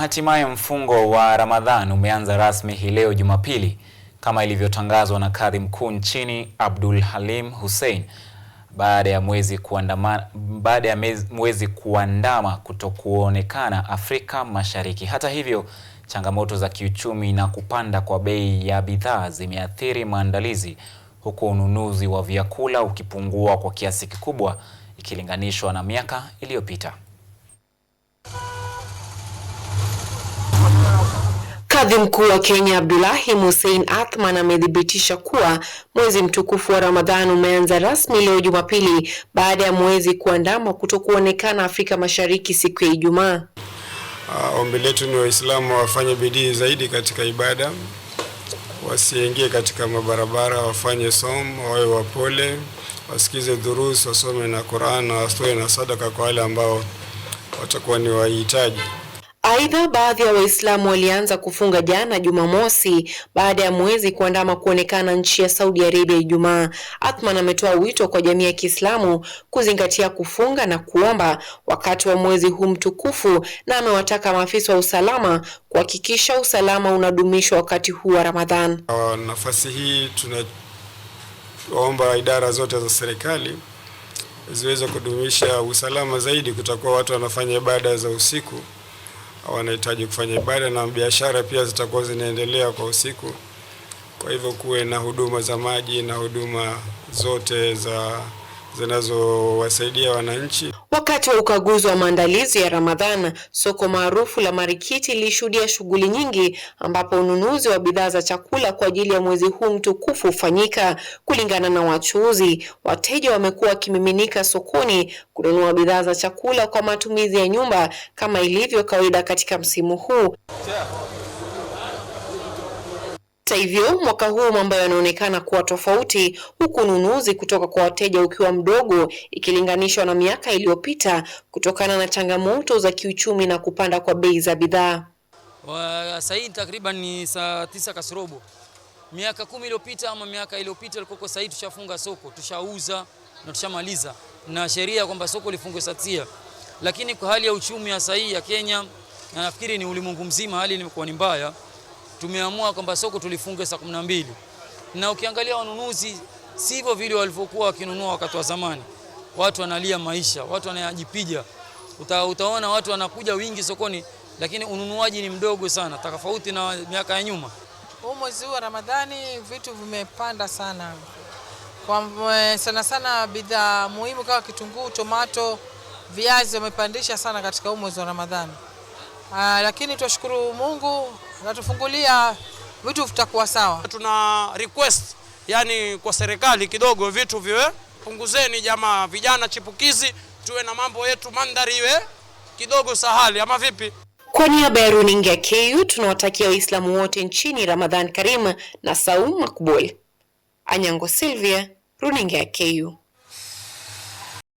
Hatimaye mfungo wa Ramadhan umeanza rasmi hii leo Jumapili kama ilivyotangazwa na Kadhi Mkuu nchini Abdul Halim Hussein baada ya mwezi kuandama kutokuonekana Afrika Mashariki. Hata hivyo, changamoto za kiuchumi na kupanda kwa bei ya bidhaa zimeathiri maandalizi, huku ununuzi wa vyakula ukipungua kwa kiasi kikubwa ikilinganishwa na miaka iliyopita. Kadhi Mkuu wa Kenya Abdullahi Hussein Athman amethibitisha kuwa mwezi mtukufu wa Ramadhan umeanza rasmi leo Jumapili baada ya mwezi kuandama kutokuonekana Afrika Mashariki siku ya Ijumaa. Ombi letu ni Waislamu wafanye bidii zaidi katika ibada, wasiingie katika mabarabara, wafanye somo, wawe wapole, wasikize durus, wasome na Qur'an na watoe na sadaka kwa wale ambao watakuwa ni wahitaji. Aidha, baadhi ya Waislamu walianza kufunga jana Jumamosi baada ya mwezi kuandama kuonekana nchi ya Saudi Arabia Ijumaa. Athman ametoa wito kwa jamii ya Kiislamu kuzingatia kufunga na kuomba wakati wa mwezi huu mtukufu, na amewataka maafisa wa usalama kuhakikisha usalama unadumishwa wakati huu wa Ramadhan. Nafasi hii tunaomba idara zote za serikali ziweze kudumisha usalama zaidi. Kutakuwa watu wanafanya ibada za usiku, wanahitaji kufanya ibada, na biashara pia zitakuwa zinaendelea kwa usiku. Kwa hivyo kuwe na huduma za maji na huduma zote zinazowasaidia wananchi. Wakati wa ukaguzi wa maandalizi ya Ramadhan, soko maarufu la Marikiti lilishuhudia shughuli nyingi ambapo ununuzi wa bidhaa za chakula kwa ajili ya mwezi huu mtukufu hufanyika. Kulingana na wachuuzi, wateja wamekuwa wakimiminika sokoni kununua bidhaa za chakula kwa matumizi ya nyumba kama ilivyo kawaida katika msimu huu. Hata hivyo, mwaka huu mambo yanaonekana kuwa tofauti, huku ununuzi kutoka kwa wateja ukiwa mdogo ikilinganishwa na miaka iliyopita kutokana na changamoto za kiuchumi na kupanda kwa bei za bidhaa. Sasa hii takriban ni saa 9 kasorobo. Miaka 10 iliyopita ama miaka iliyopita ilikuwa sasa hii tushafunga soko, tushauza na tushamaliza, na sheria kwamba soko lifungwe saa 9. Lakini kwa hali ya uchumi ya sasa hii ya Kenya, na nafikiri ni ulimwengu mzima, hali imekuwa ni mbaya. Tumeamua kwamba soko tulifunge saa 12. Na ukiangalia wanunuzi sivyo vile walivyokuwa wakinunua wakati wa zamani. Watu wanalia maisha, watu wanajipija. Utaona watu wanakuja wingi sokoni, lakini ununuaji ni mdogo sana, tofauti na miaka ya nyuma. Mwezi wa Ramadhani vitu vimepanda sana. Sana sana bidhaa muhimu kama kitunguu, tomato, viazi wamepandisha sana katika mwezi wa Ramadhani. Lakini tunashukuru Mungu natufungulia, vitu vitakuwa sawa. Tuna request yani kwa serikali kidogo vitu viwe punguzeni jamaa, vijana chipukizi tuwe na mambo yetu, mandhari iwe kidogo sahali ama vipi? Kwa niaba ya runinga KU tunawatakia Waislamu wote nchini Ramadhan Karim na Saum Makbul. Anyango Sylvia, runinga KU.